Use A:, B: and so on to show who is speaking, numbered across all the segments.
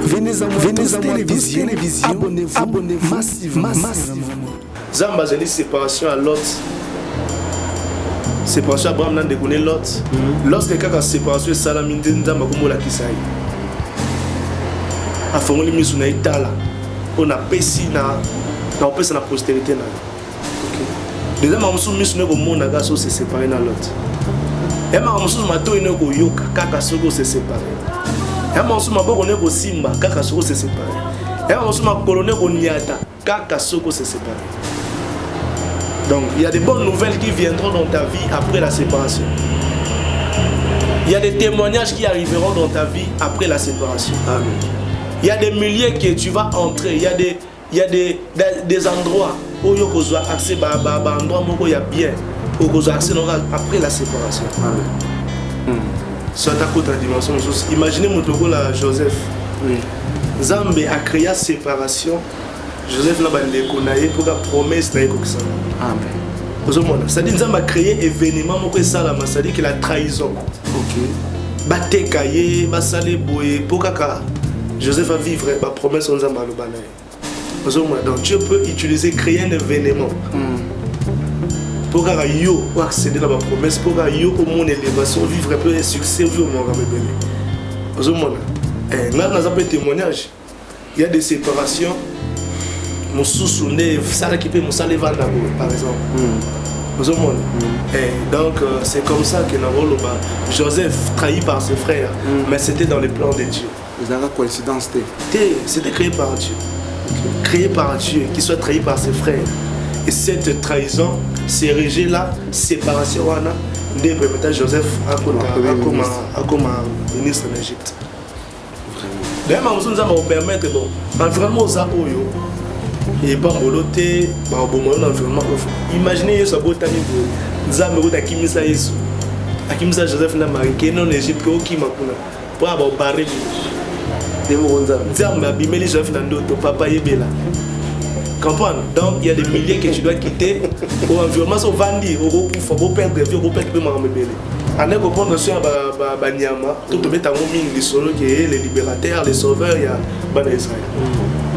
A: Venez à moi télévision. Abonnez-vous massivement.
B: Zamba j'ai dit séparation à Lot. Séparation à Abraham n'a déconné Lot. Lorsque quelqu'un a séparation, Salamine Nzamba comme la Kisaï. A formulé mise sur Itala. On a pessi na postérité na. Déjà ma musu mise sur le monde a se séparer na Lot. Et ma musu mato ine ko yoka kaka soko se séparer. Et ma musu maboko ne ko simba kaka soko se séparer. Et ma musu makolone ko niata kaka soko se séparer. Donc il y a des bonnes nouvelles qui viendront dans ta vie après la séparation. Il y a des témoignages qui arriveront dans ta vie après la séparation. Amen. Il y a des milliers que tu vas entrer. Il y a des endroits où tu as accès à endroits où il y a bien. Où tu as accès après la séparation. Amen. Soit à côté de la dimension. Imaginez mon togo là, Joseph. Oui. Zambé a créé la séparation. Joseph n'a pas de pour la promesse. Amen. C'est-à-dire que Zambé a créé un événement. C'est-à-dire que la trahison. Ok. Batekaye, Basale Boye, Pokaka. Joseph va vivre la promesse en Zambé. Donc Dieu peut utiliser, créer un événement. Pour que yo accéder à la promesse, pour que yo au monde élévation, vivre un peu de succès, vivre au monde. Là, nous avons un témoignage. Il y a des séparations. Mon sous-souné, ça qui peut mon salaire par exemple. Donc c'est comme ça que Joseph trahi par ses frères, mais c'était dans les plans de Dieu.
A: Vous avez une coïncidence?
B: C'était créé par Dieu. Créé par Dieu, qui soit trahi par ses frères. Et cette trahison s'est régée là, séparation de Joseph comme ministre en Égypte. D'ailleurs, nous allons permettre l'environnement aux Aoyo. Et pas moloté, l'environnement. Imaginez ce beau tami pour Zamero d'Akimisa Yesu. Akimisa Joseph Namarike, non Égypte, qui m'a pour avoir barré. Zam abimeli Joseph Nandoto, papa Yebela. Comprendre? Donc il y a des milliers que tu dois quitter au environnement, au Vandi, au faut perdre vie, au perdre peu m'embêter. En écho prendre sur Banyama, tout le monde a mis les solos qui est les libérateurs, les sauveurs, il y a Bana Israël.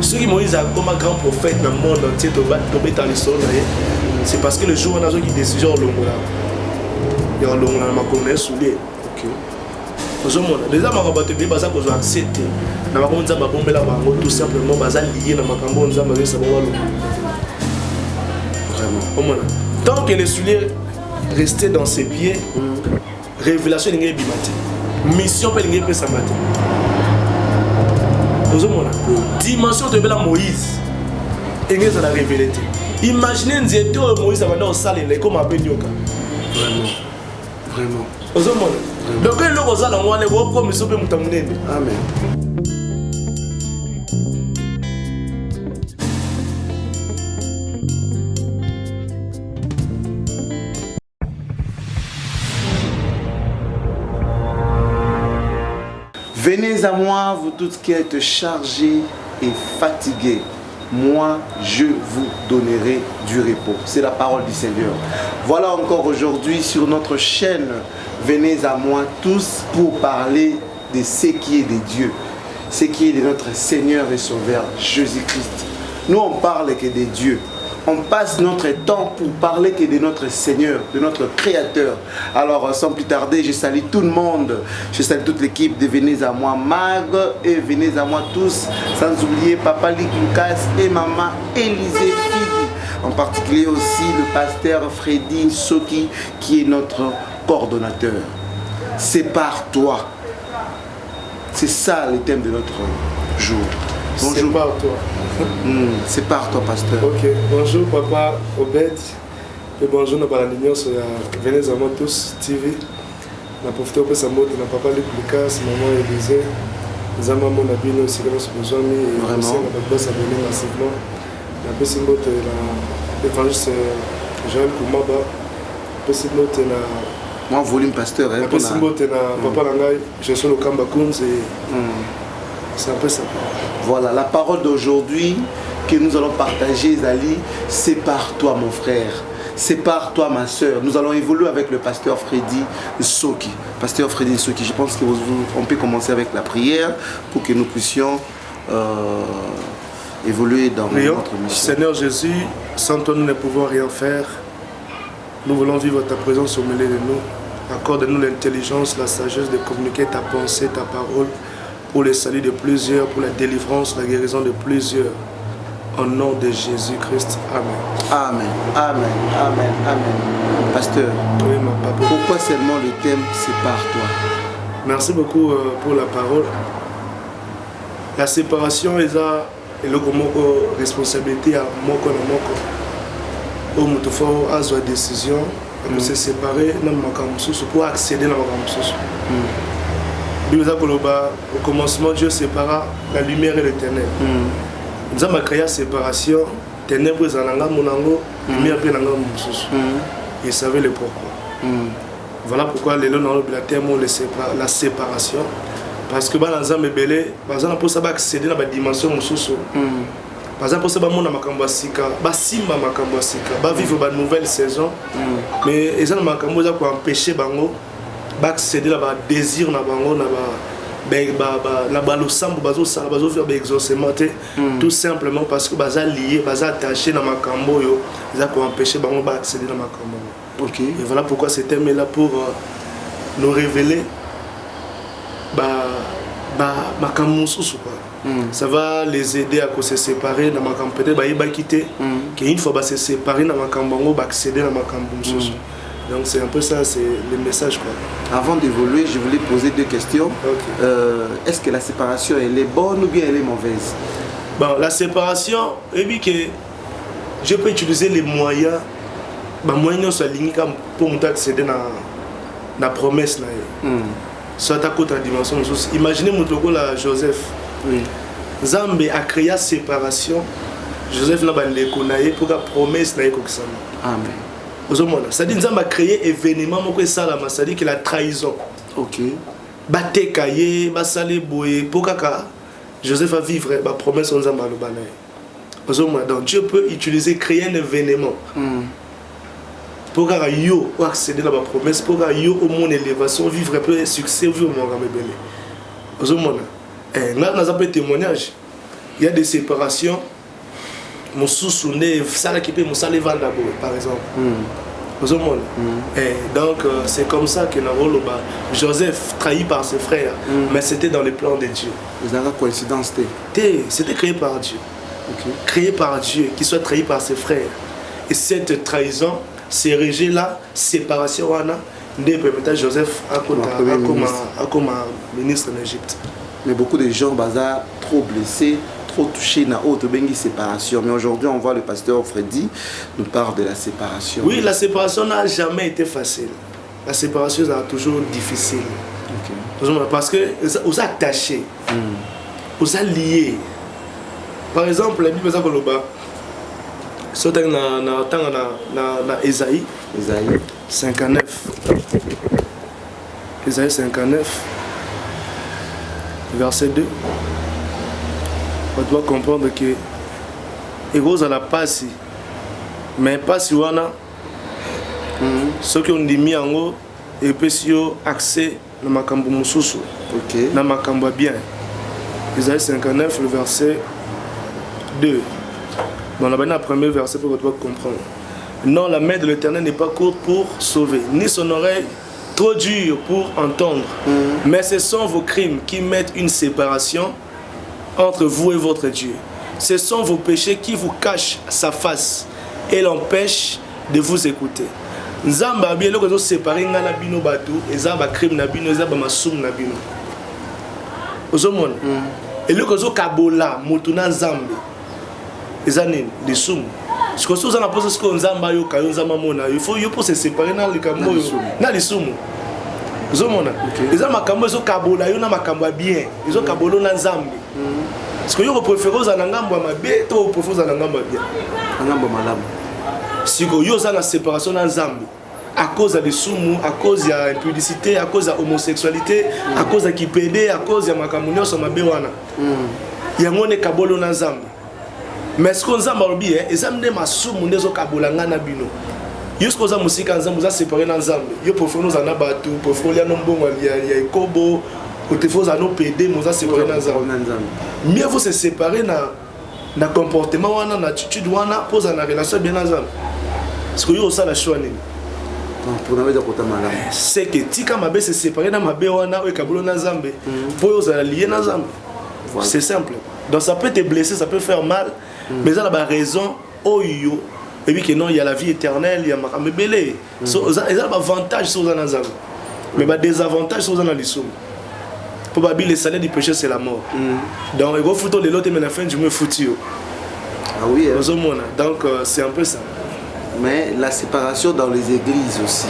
B: Ceux qui Moïse a comme un grand prophète dans le monde entier tomber dans les sols, c'est parce que le jour où on a qui décision au Longola. Il y a un Longola, ma connaît soulier. Déjà, je vais accepter. Tout simplement, lié tant que les souliers restaient dans ses pieds, révélation n'est pas bimate. Mission peut être sa matin. Dimension de Moïse et nous allons révéler. Imaginez que Moïse a vendu au salle comme un Benyoka. Vraiment. Donc, il y a des gens qui sont Amen.
A: Venez à moi, vous tous qui êtes chargés et fatigués. Moi, je vous donnerai du repos. C'est la parole du Seigneur. Voilà encore aujourd'hui sur notre chaîne. Venez à moi tous pour parler de ce qui est de Dieu. Ce qui est de notre Seigneur et Sauveur Jésus-Christ. Nous, on parle que de Dieu. On passe notre temps pour parler que de notre Seigneur, de notre Créateur. Alors, sans plus tarder, je salue tout le monde. Je salue toute l'équipe de Venez à moi, Mag, et Venez à moi tous. Sans oublier Papa Lick Lucas et Maman Élisée Fidi. En particulier aussi le pasteur Freddy Soki, qui est notre coordonnateur. Sépare-toi. C'est ça le thème de notre jour.
B: Bonjour. Sépare-toi.
A: Sépare-toi, pasteur.
B: Ok. Bonjour, papa Obed. Et bonjour, nous allons Venez à moi tous, TV. Nous profitons de sa mot de papa Luc Lucas, maman Élisée. Nous avons mon habit aussi, nous sommes besoin de vraiment. Nous avons s'abonner massivement. Nous avons aussi mot de l'évangile Joël Koumaba. Nous avons mot de
A: moi, volume pasteur.
B: Nous avons mot de papa Langai. Je suis le Kambakoun. C'est un peu ça.
A: Voilà, la parole d'aujourd'hui que nous allons partager, Zali, sépare-toi mon frère. Sépare-toi, ma soeur. Nous allons évoluer avec le pasteur Freddy Nsoki. Pasteur Freddy Nsoki, je pense qu'on peut commencer avec la prière pour que nous puissions évoluer dans notre mission.
B: Seigneur Jésus, sans toi nous ne pouvons rien faire. Nous voulons vivre ta présence au milieu de nous. Accorde-nous l'intelligence, la sagesse de communiquer ta pensée, ta parole pour le salut de plusieurs, pour la délivrance, la guérison de plusieurs. Au nom de Jésus-Christ. Amen.
A: Amen. Amen. Amen. Amen. Pasteur,
B: oui, mon papa.
A: Pourquoi seulement le thème sépare-toi?
B: Merci beaucoup pour la parole. La séparation est la responsabilité à moko na moko. Au mutufo azwa décision de se séparer na makambo susu pour accéder na makambo susu. Au commencement, Dieu sépara la lumière et le ténèbre. Nous avons créé la séparation, ténèbres et monango, lumière et mususu. Il savait le pourquoi. Voilà pourquoi les lois la terme la séparation. Parce que dans les belé, par exemple, pour ça accéder à la dimension mususu. Par exemple, pour ça mon makambo sika, ba simba makambo sika, ba vivre ba nouvelle saison. Mais ils ont makambo za ko empêcher bango accéder à la désir na bango na ba losambo bazo sala bazo faire ba exaucement tout simplement parce que baza lié baza attaché na makambo yo za ko empêcher bango ba accéder na makambo.
A: OK.
B: Et voilà pourquoi ce thème est là pour nous révéler makambo susu quoi. Ça va les aider à se séparer dans makambo peut-être ba quitter qu'une fois ba se séparer dans makambo bango ba accéder na makambo susu. Donc c'est un peu ça, c'est le message quoi.
A: Avant d'évoluer, je voulais poser deux questions.
B: Okay.
A: Est-ce que la séparation elle est bonne ou bien elle est mauvaise?
B: Bon, la séparation, et bien que je peux utiliser les moyens, moyens sur la ligne pour accéder à la promesse là. Soit à côté de la dimension. Imaginez mon Joseph.
A: Oui.
B: Zambé a créé la séparation. Joseph n'a pas de connaître pour la promesse là.
A: Amen.
B: C'est-à-dire que nous avons créé un événement, c'est-à-dire que la trahison.
A: Ok.
B: Batekaye, basale boye, pokaka. Joseph va vivre la promesse en Zambalobane. Donc Dieu peut utiliser, créer un événement. Pour que yo accéder à la promesse, pour que yo au monde élévation, vivre un peu succès, vivre au monde bébé. Là, nous avons un témoignage. Il y a des séparations. Mon sous-souné, ça qui peut mon salaire d'abord, par exemple. Donc c'est comme ça que Joseph trahi par ses frères, mais c'était dans les plans de Dieu.
A: Vous avez la coïncidence?
B: C'était créé par Dieu.
A: Okay.
B: Créé par Dieu, qui soit trahi par ses frères. Et cette trahison, c'est régé là, séparation, de permettre Joseph comme ministre en Égypte.
A: Mais beaucoup de gens sont trop blessés, trop touchés dans autre séparation. Mais aujourd'hui, on voit le pasteur Freddy nous parle de la séparation.
B: Oui, la séparation n'a jamais été facile. La séparation est toujours difficile. Okay. Parce que vous êtes attachés, vous êtes liés. Par exemple, la Bible c'est dans Ésaïe 59. Ésaïe 59, verset 2. On doit comprendre que et vous à la passe, mais pas si on a ceux qui ont mis en haut et puis si accès dans makambo mususu, dans makambo bien. Isaïe 59, le verset 2. Dans la premier verset pour que vous comprendre. Non, la main de l'Éternel n'est pas courte pour sauver, ni son oreille trop dure pour entendre. Mais ce sont vos crimes qui mettent une séparation entre vous et votre Dieu. Ce sont vos péchés qui vous cachent sa face et l'empêchent de vous écouter. Nzamba bien loko séparer ngana bino batu ezaba crime na bino ezaba masum na bino. Ozomona. Et loko zo kabola mutuna nzambe. Ezane de sum. Ce que vous en posé ce que nzamba yo kayo nzamba mona, il faut yo pour se séparer na likambo na lisumu. Ozomona. Ezama makambo zo kabola yo na makambo bien. Ezo kabolo na nzambe. Est-ce que vous préférez aux anangambo mabe ou préférez aux anangambo bien?
A: Anangambo malamu.
B: Si vous avez la séparation dans Zambie, à cause de l'isumu, à cause de l'impudicité, à cause de l'homosexualité, à cause de l'IPD, à cause de la makamunio sur ma béwana. Il y a un kabolo dans Zambie. Mais ce qu'on a dit, c'est que les sumu ne sont kabolo ngana bino. Jusqu'aux amis aussi quand nous a séparé dans Zambie. Yo préfère nous en abattre, préfère les nombres il y a Kobo, ou te faut nous PD, nous a séparé dans Zambie. Mieux vaut se séparer dans comportement, dans attitude, pour une relation bien dans Zambie. Parce que yo ça la choix.
A: Pour nous dire qu'on
B: c'est que tika mabe se séparer dans mabe wana ou kabolo dans Zambie. Pour yo ça lié dans Zambie. C'est simple. Donc ça peut te blesser, ça peut faire mal, mais ça a la raison oyo. Et puis que non, il y a la vie éternelle, il y a ma belé. Il y a des avantages sur les Zambie. Mais des désavantages sur les Zambie. Probablement le salaire du péché c'est la mort. Donc il faut foutre les lots et la fin du mois foutu.
A: Ah oui.
B: Donc c'est un peu ça.
A: Mais la séparation dans les églises aussi.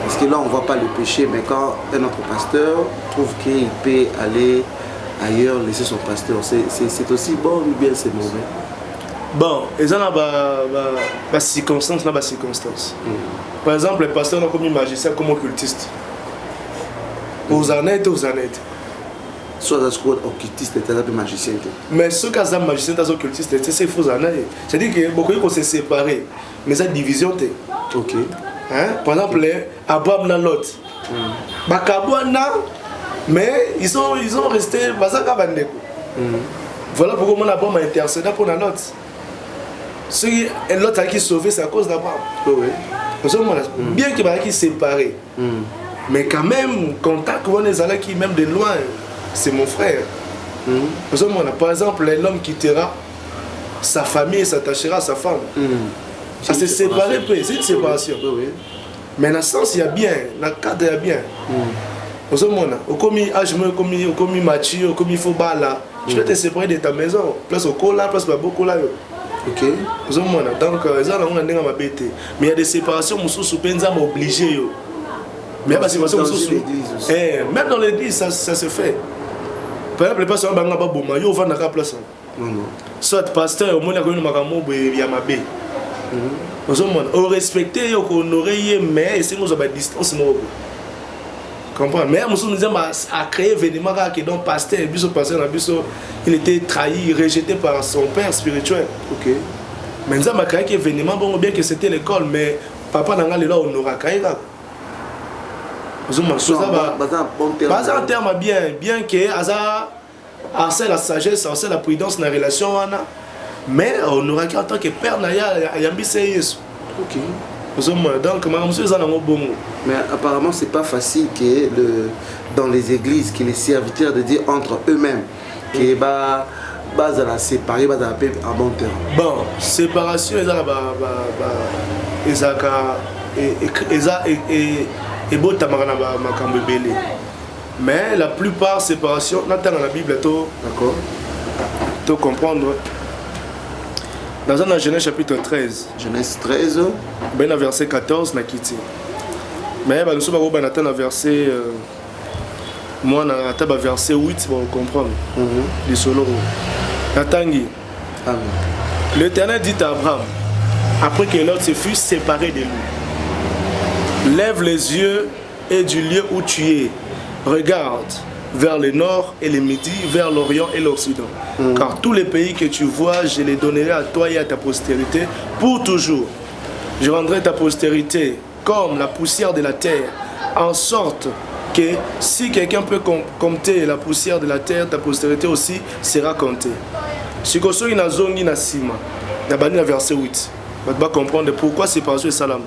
A: Parce que là on voit pas le péché, mais quand un autre pasteur trouve qu'il peut aller ailleurs, laisser son pasteur, c'est aussi bon ou bien c'est mauvais?
B: Bon, il y a des circonstances. Par exemple, les pasteurs ont commis magicien comme occultiste. Aux années.
A: Soit des occultistes et des magiciens.
B: Mais ceux qui sont magiciens et occultistes, c'est faux années. C'est-à-dire que beaucoup de se séparés, mais c'est division.
A: Ok.
B: Hein? Par exemple, Abraham et Lot. Mais ils ont resté. Voilà pourquoi Abraham a intercédé pour Lot. L'autre qui sauvé, c'est à cause d'Abraham.
A: Oui.
B: Bien qu'il va séparé. Mais quand même, contact qui même de loin, c'est mon frère. Par exemple, l'homme quittera sa famille et s'attachera à sa femme. Ça s'est séparé, c'est une séparation. Mais dans le sens, il y a bien, dans le cadre, il y a bien. Au commis Mathieu, au commis Fobala, je vais te séparer de ta maison. Place au cola, place au cola. Ok. Donc, mais il y a des séparations, je suis obligé. Mais même dans l'église, ça se fait. Par exemple, les pasteurs ne vont pas bomber, ils vont dans la place. Soit pasteur, au moins, il y a ma baie. On respecte, on honorer, mais c'est nous à distance. Comprends? Mais nous disons à créer événement que donc pasteur, il était trahi, rejeté par son père spirituel. Ok. Mais nous avons créé un événement, bon bien que c'était l'école, mais papa n'a pas là on aura créé là. Pas en terme bien que c'est la sagesse, c'est la prudence dans la relation, mais on aura qu'en tant que père n'a ok. Donc,
A: mais apparemment, c'est pas facile que dans les églises, que les serviteurs de dire entre eux-mêmes, que base à la séparer, base à la paix en bon terme.
B: Bon, séparation, mais la plupart séparation, dans la Bible, d'accord, tu comprendre. Dans un Genèse chapitre 13.
A: Genèse 13.
B: Ben verset 14 na kiti. Mais nous sommes au verset moi na verset 8 pour comprendre. Les solo. Natangi.
A: Amen.
B: L'Éternel dit à Abraham après que l'autre se fut séparé de lui. Lève les yeux et du lieu où tu es. Regarde vers le nord et le midi, vers l'orient et l'occident. Car tous les pays que tu vois, je les donnerai à toi et à ta postérité pour toujours. Je rendrai ta postérité comme la poussière de la terre, en sorte que si quelqu'un peut compter la poussière de la terre, ta postérité aussi sera comptée. Si tu as une zone na sima, na bani na verset 8, tu vas comprendre pourquoi c'est par ce salam.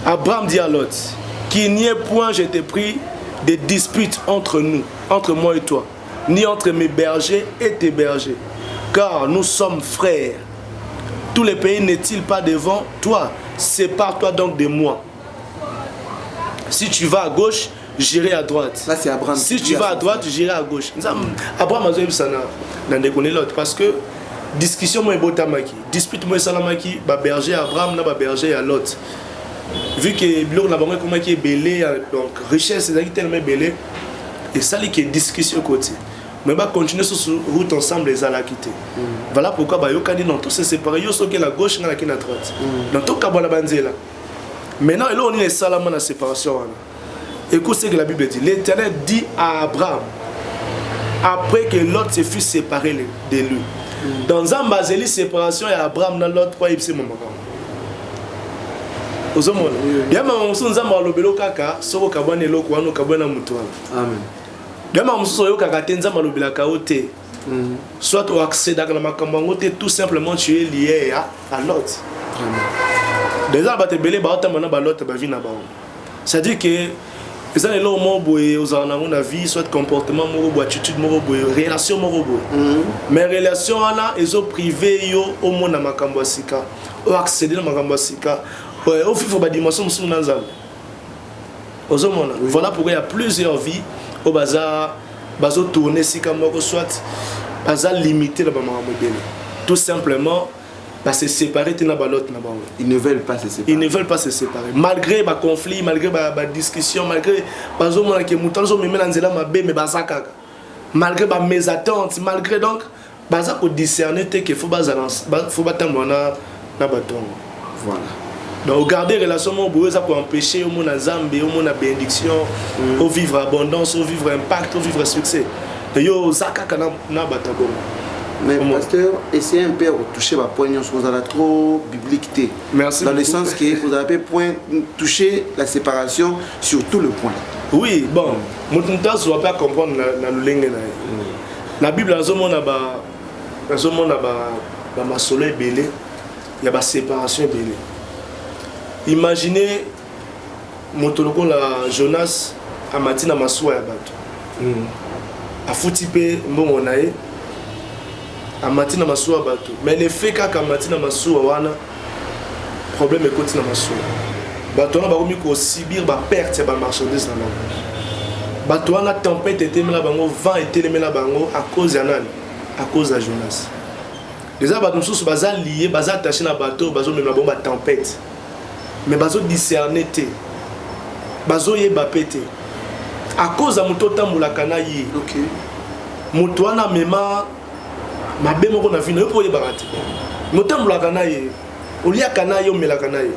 B: Abraham dit à Lot, qu'il n'y ait point, je t'ai pris, des disputes entre nous, entre moi et toi, ni entre mes bergers et tes bergers, car nous sommes frères. Tous les pays n'est-il pas devant toi? Sépare-toi donc de moi. Si tu vas à gauche, j'irai à droite.
A: Là, c'est Abraham.
B: Si tu vas à droite, j'irai à gauche. Abraham a dit ça dans l'autre parce que discussion moi botamaki, dispute moi salamaki, ba berger Abraham na ba berger à l'autre. Vu que l'on a besoin comment qui est belé, donc richesse c'est tellement belé et ça qui est discussion côté. Mais va continuer sur route ensemble les à la quitter. Voilà pourquoi ba yo kani non tout se séparer yo soki la gauche na la droite. Donc tout kabala banzela. Maintenant là on est salama la séparation. Écoute ce que la Bible dit. L'Éternel dit à Abraham après que l'autre se fut séparé de lui. Dans un baseli séparation et Abraham dans l'autre quoi il s'est moment. ozomona yama musu nzamba alobelo kaka soko kabwana eloko wana kabwana mutu wana
A: amen
B: yama musu oyo kaka te nzamba alobela ka ote soit au accéder à la makambo te tout simplement tu es lié à l'autre déjà ba te belé ba otamana ba l'autre ba vie na ba ça dit que les gens là au moins boy aux en na vie soit comportement moko boy attitude moko boy relation moko boy mais relation là ils ont privé yo au monde na makambo sika au accéder na makambo sika au vivre ba dimension musu na nzambe ozomona voilà pourquoi il y a plusieurs vies au bazar bazo tourner sika moko soit bazar limité na ba makambo bele tout simplement parce que séparer na ba l'autre na ba
A: ils ne veulent pas se séparer.
B: Ils ne veulent pas se séparer malgré ba conflit malgré ba discussion malgré bazo mona ke mutanzo me mena nzela mabe me bazaka malgré ba mésattentes malgré donc baza ko discerner te que faut batambo na batongo
A: voilà
B: donc garder relation mo boyo ça pour empêcher au mona nzambe au mona bénédiction au vivre abondance au vivre impact au vivre succès de yo zakaka na batabongo.
A: Mais pasteur, essayez un peu de toucher ma poignée sur vous avez trop biblique.
B: Merci.
A: Dans le sens que vous avez touché la séparation sur tout le point.
B: Oui, bon, mon temps ne doit pas comprendre la langue. La Bible a ma soleil belé, il y a ma séparation belé. Imaginez mon toloko la Jonas à matina maswa ya bato. A futipe mbongo nae. A matina masuwa bato mais le fait qu'à matina masuwa wana problème est côté na masuwa bato na bakomi ko subir ba perte ba marchandise na bango bato wana tempête était mela bango vent était mela bango à cause ya nani à cause de Jonas déjà bato mususu baza lié baza attaché na bato bazo mema bango ba tempête mais bazo discerner te bazo yeba pété à cause ya muto tambula kana yi
A: OK
B: muto wana mema mabe moko na vino yo po yebaka te motambulaka na ye oliaka na ye omelaka na ye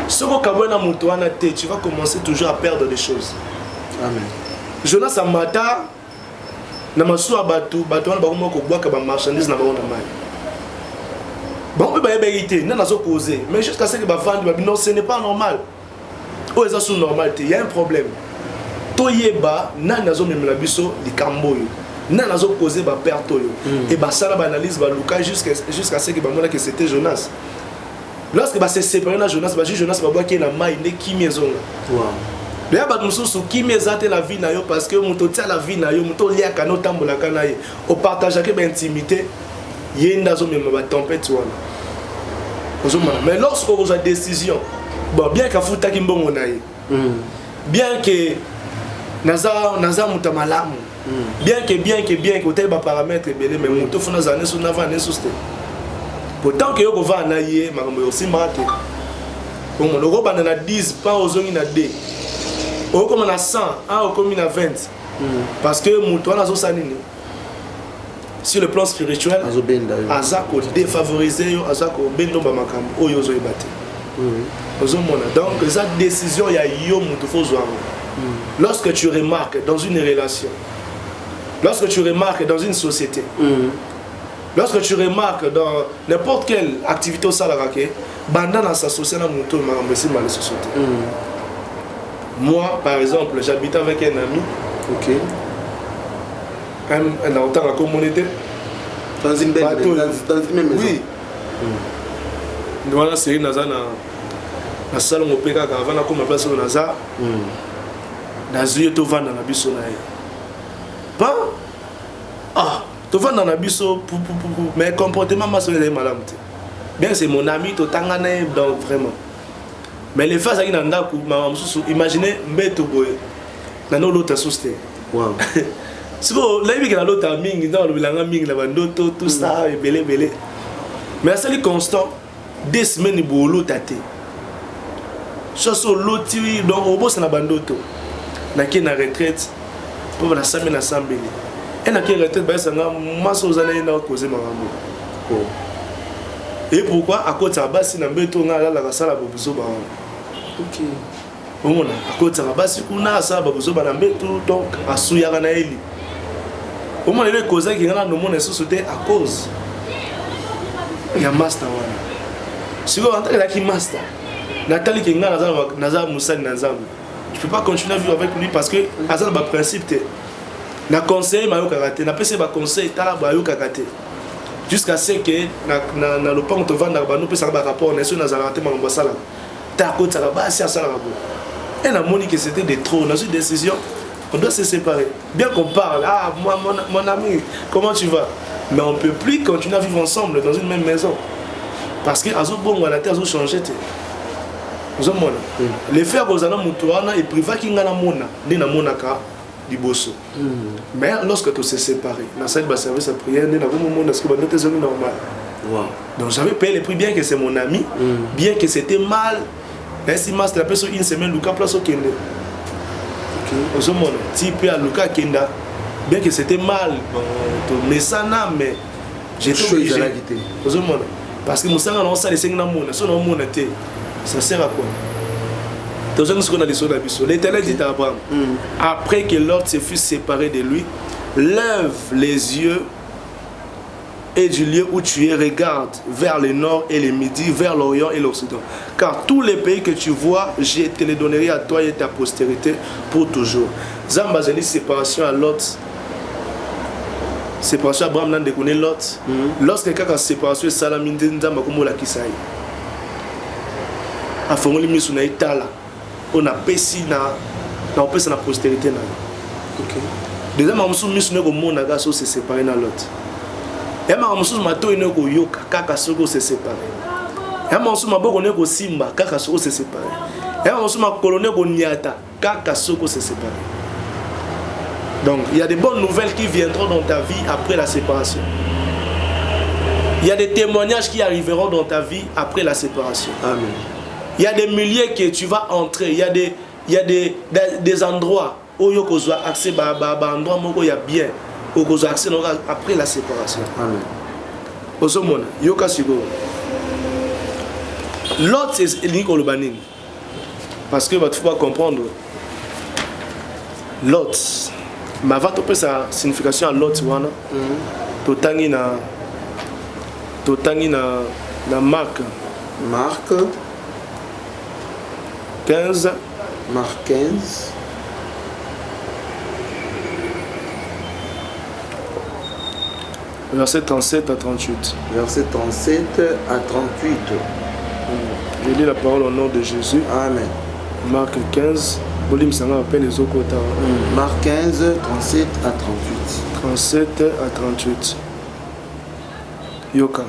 B: soko kabwana moto wana te tu vas commencer toujours à perdre des choses.
A: Amen.
B: Jonas amata na masuwa bato wana bakoma kobwaka ba marchandise na bango na mai bango ba yebeki te na nazo causer mais jusqu'à ce que ba vendre ba non ce n'est pas normal o eza sous normal te il y a un problème to yeba na nazo memela biso likambo yo na nazo causer ba perte yo et ba sala ba analyse ba luka jusqu'à ce que ba mona que c'était Jonas lorsque ba se séparer na Jonas ba Jonas ba boaki na mai ne kimezonga
A: wow
B: le ba mususu kimezate la vie na yo parce que muto tia la vie na yo muto liaka no tambola kana ye o partager que ba intimité yenda zo mema ba tempête wana ozomana mais lorsque vous avez décision bon bien ka futa ki mbongo na ye bien que naza mutamalamu bien que hôtel ba paramètres belé mais moto fona zané so na va nesosté pourtant que yoko va na yé makambo yo simate bon mon logo bana na 10 pas ozongi na D o comme na 100 a o comme na 20 parce que moto na zo sanini sur le plan spirituel azako défavoriser yo azako bendo ba makambo oyo zo ebate ozomona donc ça décision ya yo moto faut zo lorsque tu remarques dans une relation, lorsque tu remarques dans une société, lorsque tu remarques dans n'importe quelle activité au salarié, bandana s'associe à mon tour dans la société. Moi, par exemple, j'habite avec un ami.
A: OK.
B: Un dans la communauté.
A: Dans une belle même maison.
B: Oui. Voilà, c'est une nazana. La salle où on peut avant la comme place au Nazar. Nazuye to vanda na biso na ye pas to vanda na biso mais comportement maso est malamu te bien c'est mon ami to tangana donc vraiment mais les phases qui na ndaku mama mususu imaginez mbeto boye na no l'autre souste
A: wow
B: sibo la bibi na l'autre mingi dans le bilanga mingi na bandoto tout ça et belé mais ça li constant des semaines bolo tate chasso loti donc au boss na bandoto qui na retraite pour la semaine na sambeli et na qui retraite ba sanga maso zana ina causer makambo et pourquoi à côté ça basi na mbeto nga la kasala bobuzo ba OK omona à côté ça basi kuna sa bobuzo ba na mbeto donc asuya kana eli omona le cause qui ngana no mona société à cause ya master wana siko antaka la ki master Nathalie Kenga Naza Moussani Nazam. Je peux pas continuer à vivre avec lui parce que Azal ba principe na conseil mayo karaté, na pese ba conseil tala ba yo karaté. Jusqu'à ce que na le pont vendre ba no pesa ba rapport na sur Nazala te mambo sala. Ta ko tsala ba si asala ba. Et na moni que c'était de trop, dans une décision, on doit se séparer. Bien qu'on parle, ah moi mon ami, comment tu vas? Mais on peut plus continuer à vivre ensemble dans une même maison. Parce que azo bon la terre a changé. Les frères Ozana Moutouana et priva qui n'a mona, ni na monaka du bosso. Mais lorsque tu s'es séparé, dans cette service à prière, ni na moment parce que notre zone normal. Donc j'avais payé le prix bien que c'est mon ami, bien que c'était mal. Ainsi mas la personne une semaine Luka place au Kende. OK. Ozomona, type à Luka Kenda, bien que c'était mal, mais ça n'a mais j'étais obligé. Ozomona, parce que Moussanga non ça les 5 na mona, son na mona té. Ça sert à quoi? L'Éternel dit à Abraham, après que Lot se fut séparé de lui, lève les yeux et du lieu où tu es, regarde vers le nord et le midi, vers l'orient et l'occident. Car tous les pays que tu vois, je te les donnerai à toi et à ta postérité pour toujours. Zambazeli, séparation à Lot. Séparation à Abraham, n'a déconné Lot. Lorsque quelqu'un a séparation, Salaminde, Nzamba, comme la Kisaï. A formulé mis sur Itala, on a pessi na postérité na. OK. Déjà ma musu mis sur mon naga so se séparer na l'autre. Et ma musu mato ine ko yoka kaka soko se séparer. Et ma musu maboko ne ko simba kaka soko se séparer. Et ma musu ma colonne ko niata kaka soko se séparer. Donc il y a des bonnes nouvelles qui viendront dans ta vie après la séparation. Il y a des témoignages qui arriveront dans ta vie après la séparation. Amen. Il y a des milliers que tu vas entrer, il y a des endroits où tu as accès à endroits où il y a bien, où tu as accès après la séparation. Amen. L'autre c'est l'Ikolbanin. Parce que tu ne faut pas comprendre. L'autre, mais va te sa signification à l'autre, tu na Marc.
A: Marc
B: 15.
A: Marc 15.
B: Verset 37 à 38.
A: Verset 37 à 38.
B: Je lis la parole au nom de Jésus.
A: Amen.
B: Marc 15.
A: Marc 15, 37 à 38.
B: 37 à 38. Yoka.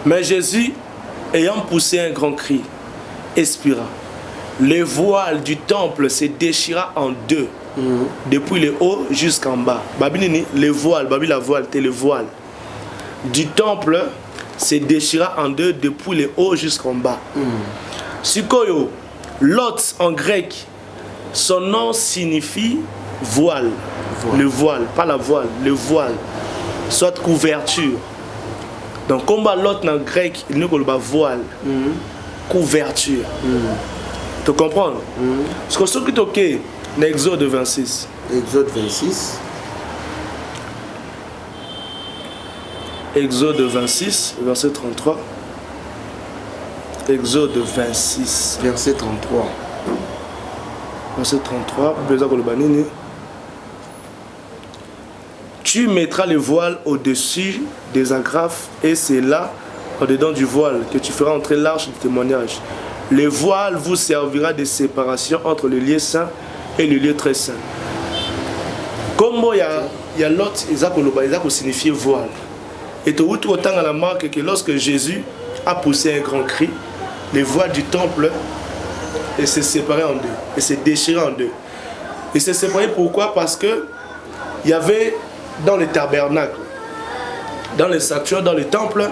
B: Mais Jésus, ayant poussé un grand cri, expira. Le voile du temple se déchira en deux, depuis le haut jusqu'en bas. Babinini, le voile, la voile, c'est le voile du temple se déchira en deux, depuis le haut jusqu'en bas. Sikoyo, Lot en grec, son nom signifie voile. Le voile, pas la voile, le voile, soit couverture. Donc, combat l'autre en grec, il ne peut pas voile, couverture. Tu comprends? Ce que c'est ok, dans Exode 26.
A: Exode 26.
B: Exode 26, verset 33. Exode 26.
A: Verset 33.
B: Verset 33. Tu mettras le voile au-dessus des agrafes et c'est là, au-dedans du voile, que tu feras entrer l'arche du témoignage. Le voile vous servira de séparation entre le lieu saint et le lieu très saint. Comme il y a l'autre, il a signifié voile. Et tout autant à la marque que lorsque Jésus a poussé un grand cri, le voile du temple s'est séparé en deux, et s'est déchiré en deux. Il s'est séparé pourquoi? Parce que il y avait dans le tabernacle, dans le sanctuaire, dans le temple,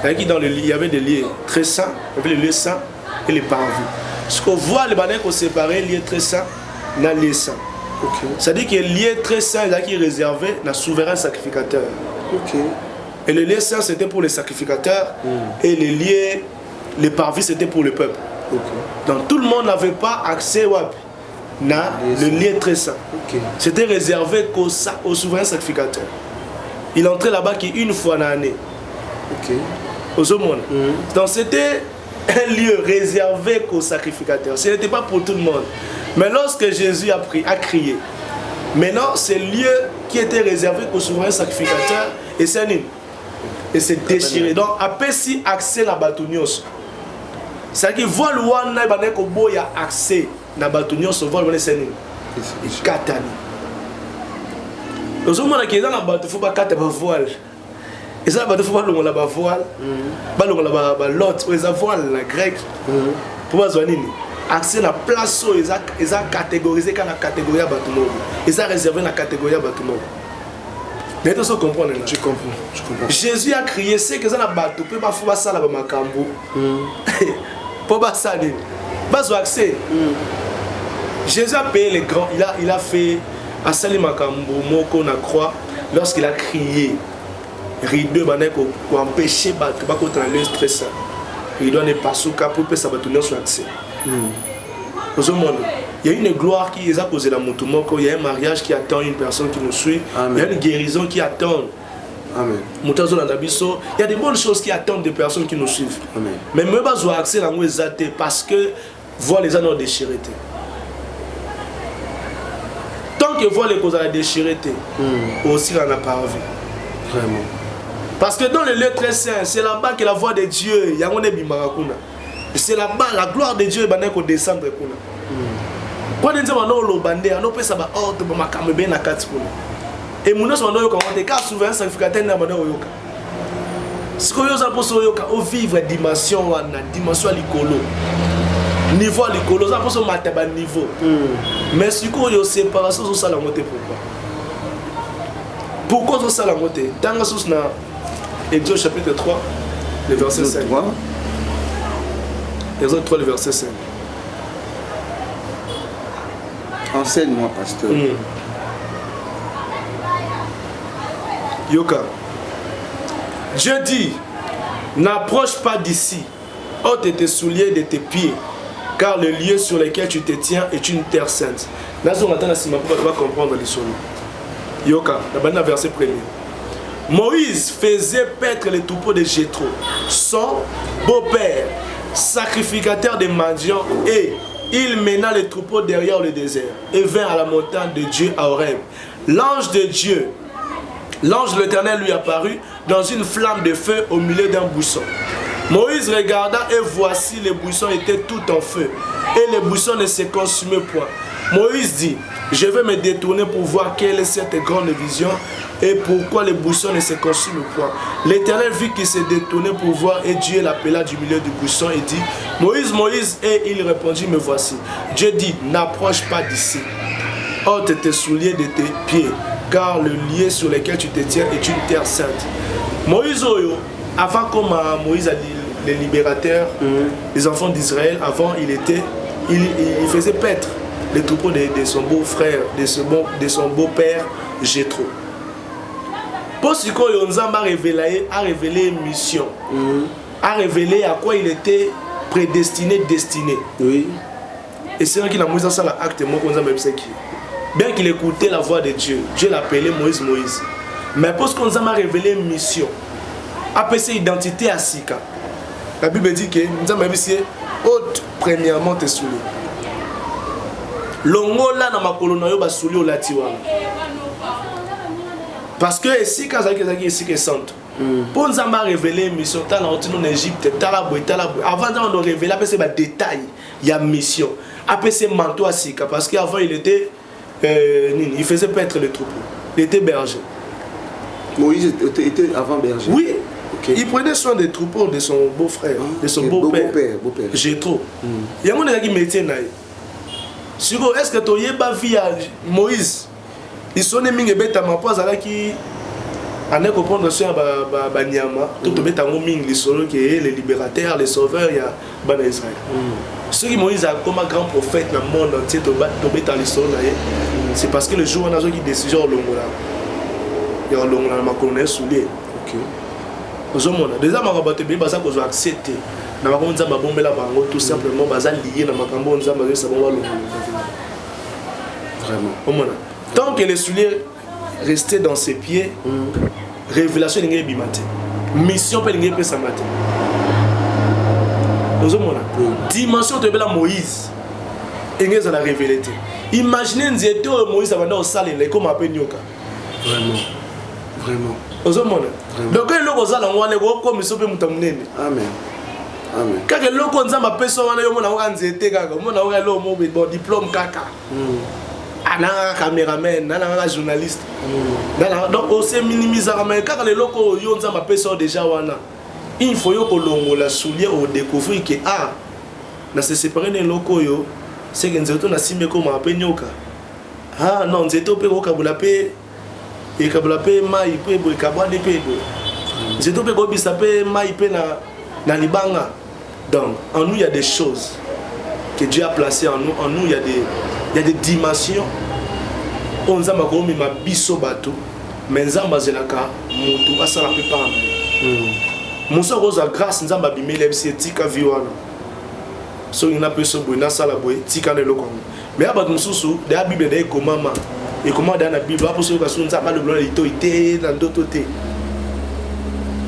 B: il y avait des lieux très saints, il y avait les lieux saints et les parvis. Ce qu'on voit, les bannières qu'on séparait, les lieux très saints, dans les lieux saints. C'est-à-dire que les lieux très saints qui est réservé à souverain sacrificateur. Et les lieux saints c'était pour les sacrificateurs et les lieux, les parvis c'était pour le peuple. Donc tout le monde n'avait pas accès le lieu très saint. C'était réservé qu'au souverain sacrificateur. Il entrait là-bas qu'une fois dans l'année. Donc c'était un lieu réservé qu'aux sacrificateurs. Ce n'était pas pour tout le monde. Mais lorsque Jésus a crié, maintenant c'est le lieu qui était réservé qu'aux souverains sacrificateurs et c'est déchiré. Donc après si accès à Batunios. C'est-à-dire que vol wana ba neko boya accès na Batunios vol wana c'est katani. Nous sommes là qui dans la bateau faut pas kata ba voile. Et ça bateau faut pas longa ba voile. Ba longa ba lot ou les voile la grec. Pour pas nini. Accès la place où ils a catégorisé quand la catégorie à Batunios. Ils a réservé la catégorie à Batunios. Mais tu comprends là.
A: Je comprends.
B: Jésus a crié c'est que ça na bateau peut pas faut pas ça là ba makambo. Pour pas ça nini. Pas accès. Jésus a payé les grands, il a fait à Sali Makambo Moko na croix lorsqu'il a crié. Rideau banek pour empêcher battre pas contre le stress. Il doit ne pas souka pour que ça va tourner sur accès. Au monde, il y a une gloire qui est à cause de la motomoko, il y a un mariage qui attend une personne qui nous suit, il y a une guérison qui attend.
A: Amen.
B: Il y a des bonnes choses qui attendent des personnes qui nous suivent.
A: Amen.
B: Mais même pas avoir accès à la parce que voir les anneaux déchirés. Tant que voir les causes à la déchirée, aussi on n'a pas envie.
A: Vraiment.
B: Parce que dans le lieu très saint, c'est là-bas que la voix de Dieu, c'est là-bas la gloire de Dieu est descendre. Quand on dit que on peut savoir ordre pour ma caméra na katiko. Et mon nom est comment des cas souvent sacrificateur na bana oyoka. Ce que yo za poso yoka au vivre dimension wana dimension likolo. Niveau likolo za poso mataba niveau. Mais ce que yo séparation sur ça la montée pourquoi sur ça la montée dans la source na Exode chapitre 3 le verset 5. Exode 3 le verset 5.
A: Enseigne-moi, pasteur.
B: Yoka. Dieu dit, n'approche pas d'ici, ôte tes souliers de tes pieds, car le lieu sur lequel tu te tiens est une terre sainte. Là, on attend la sima pour comprendre les choses. Yoka, la verset premier. Moïse faisait paître les troupeaux de Jéthro, son beau-père, sacrificateur des Madian, et il mena les troupeaux derrière le désert et vint à la montagne de Dieu à Horeb. L'ange de Dieu, l'ange de l'Éternel lui apparut dans une flamme de feu au milieu d'un buisson. Moïse regarda et voici les buissons étaient tout en feu et les buissons ne se consumaient point. Moïse dit, je vais me détourner pour voir quelle est cette grande vision et pourquoi les buissons ne se consument point. L'Éternel vit qu'il se détournait pour voir et Dieu l'appela du milieu du buisson et dit, Moïse, Moïse, et il répondit, me voici. Dieu dit, n'approche pas d'ici. Ôte tes souliers de tes pieds, car le lieu sur lequel tu te tiens est une terre sainte. Moïse, avant comme Moïse a dit, les libérateurs, les enfants d'Israël, avant il faisait paître les troupeaux de son beau-frère, de son beau-père Jéthro. Pour ce que Nzamba a révélé une mission, a révélé à quoi il était prédestiné, destiné.
A: Oui.
B: Et c'est là qu'il a mis ça l'acte, bien qu'il écoutait la voix de Dieu, Dieu l'appelait Moïse, Moïse. Mais pour ce qu'on a révélé une mission, après cette identité à Sika, la Bible dit que nous avons dit ôte premièrement tes souliers. Longola na makolo na yo ba souliers au latiwa. Parce que Sika zaki Sika sainte. Pour nous avoir révélé une mission, en Égypte, avant de révéler, après c'est un détail, il y a une mission. Après c'est manteau à Sika, parce qu'avant il était, il faisait paître les troupeaux, il était berger.
A: Moïse était avant berger.
B: Oui, okay. Il prenait soin des troupeaux de son beau-frère, de son beau-père. Jéthro. Il y a un métier qui métier. Est-ce que tu as vu Moïse? Ils sont nés mingi beta ma pose à la qui a ne comprendre soin ba nyama tout beta ngo mingi les solo qui est les libérateurs, les sauveurs il y a ban Israël. Ceux qui Moïse a comme un grand prophète dans le monde entier to beta les solo c'est parce que le jour on a qui décision au longola. Il y a longola ma colonel soulier. OK. Ozomona déjà ma rabatte bien basa ko accepter. Na ba konza ba bombela bango tout simplement basa lié na makambo nza ba ça va longola.
A: Vraiment.
B: Omona. Tant que les souliers restaient dans ses pieds, révélation n'est pas bimate. mission peut linguer pesa matin. Nous avons dimension de la Moïse. Et nous allons révéler. Imaginez nzete Moïse avant de saler les comme appelle nyoka.
A: Vraiment. Vraiment.
B: Nous avons donc le logo zala ngwane ko comme sope mutamnene.
A: Amen. Amen.
B: Kaka loko nzamba peso wana yo mona wa nzete kaka mona wa lo mo bon diplôme kaka. Ana caméraman, ana journaliste. Donc on s'est minimisé mais kaka le loko yo nzamba peso déjà wana. Il faut yo kolongo la soulier au découvrir que ah na se séparer les locaux yo c'est que nzeto na simé comme appel nyoka. Ah non nzeto pe ko kabula pe et kabula pe mai pe bo kabwa de pe bo. Nzeto pe ko bisa pe mai pe na libanga. Donc, en nous, il y a des choses que Dieu a placées en nous. En nous, il y a des dimensions. On a mis ma biso bateau, mais on a zelaka mutu asala pe pa. Mon so rosa grâce nous a bimé l'MC tika viwana. So il n'a pas so boy na sala boy tika le lokon. Mais abat mususu de la Bible de komama et comment dans la Bible après so ka so nza ba le blanc ito ité dans d'autres té.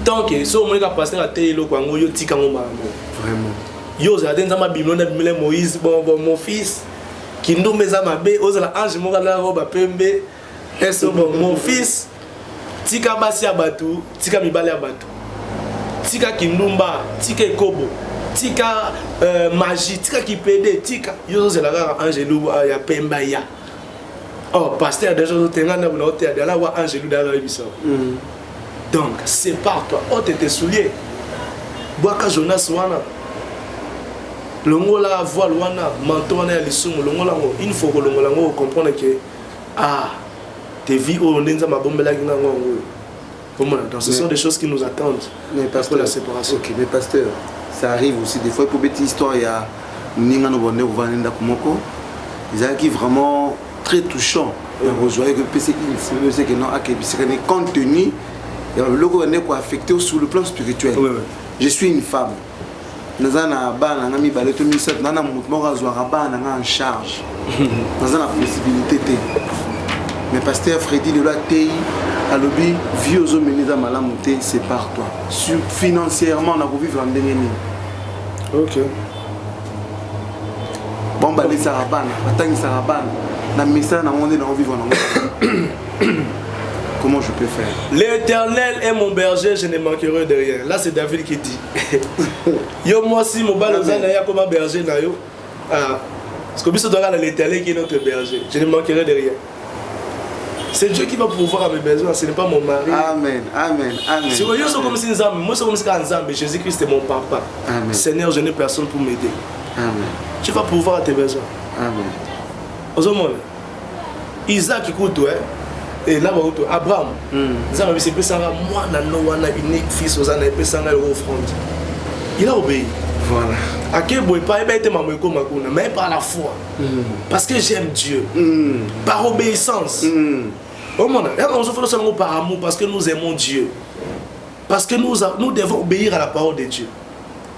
B: Tant que so mo ka passer à té lokon ngo yo tika ngo mama.
A: Vraiment.
B: Yo za den zama Bible na Bible Moïse bon mon fils qui nous met à ma bé aux la ange mo la roba pembe et so bon mon fils tika basi abatu tika mibale abatu tika kindumba tika ekobo tika magie tika kipede tika yo za la angelu ya pemba ya oh pasteur déjà tenga na bono te ala wa angelu da la biso. Donc sépare-toi oh tes souliers boaka Jonas wana longola voile wana manteau wana ya lisumu longola ngo il faut que longola ngo comprendre que ah tes vies au ndenza mabombela ki ngo ngo. Donc ce sont des choses qui nous attendent.
A: Mais pasteur,
B: la séparation.
A: OK, mais pasteur, ça arrive aussi des fois pour petite histoire il y a ninga no bonne vanenda kumoko. Ils ont qui vraiment très touchant. Vous voyez que PC il faut c'est que non c'est compte tenu et le logo est quoi affecté sur le plan spirituel.
B: Oui.
A: Je suis une femme. Nous avons bana ngami balé 2007 nana mouvement razoir bana en charge. Nous avons la possibilité. Mais pasteur Freddy de la TI à lobby vieux aux hommes dans malamuté sépare-toi. Financièrement on a vivre en dernier.
B: OK.
A: Bon balé sarabana, atangi sarabana. Na message na monde na vivre en Comment je peux faire?
B: L'Éternel est mon berger, je ne manquerai de rien. Là, c'est David qui dit. Yo, moi aussi, mon balozan, il y a comme un berger. Ah, parce que l'Éternel qui est notre berger. Je ne manquerai de rien. C'est Dieu qui va pouvoir à mes besoins, ce n'est pas mon mari.
A: Amen, amen, amen.
B: C'est comme si moi, c'est comme si Jésus-Christ est mon papa.
A: Amen.
B: Seigneur, je n'ai personne pour m'aider.
A: Amen.
B: Tu vas pouvoir à tes besoins.
A: Amen.
B: Aux hommes, Isaac écoute, ouais. Et là, Abraham, c'est moi, unique fils, il a obéi.
A: Voilà.
B: Mais par la foi. Parce que j'aime Dieu. Par obéissance. On fait par amour parce que nous aimons Dieu. Parce que nous devons obéir à la parole de Dieu.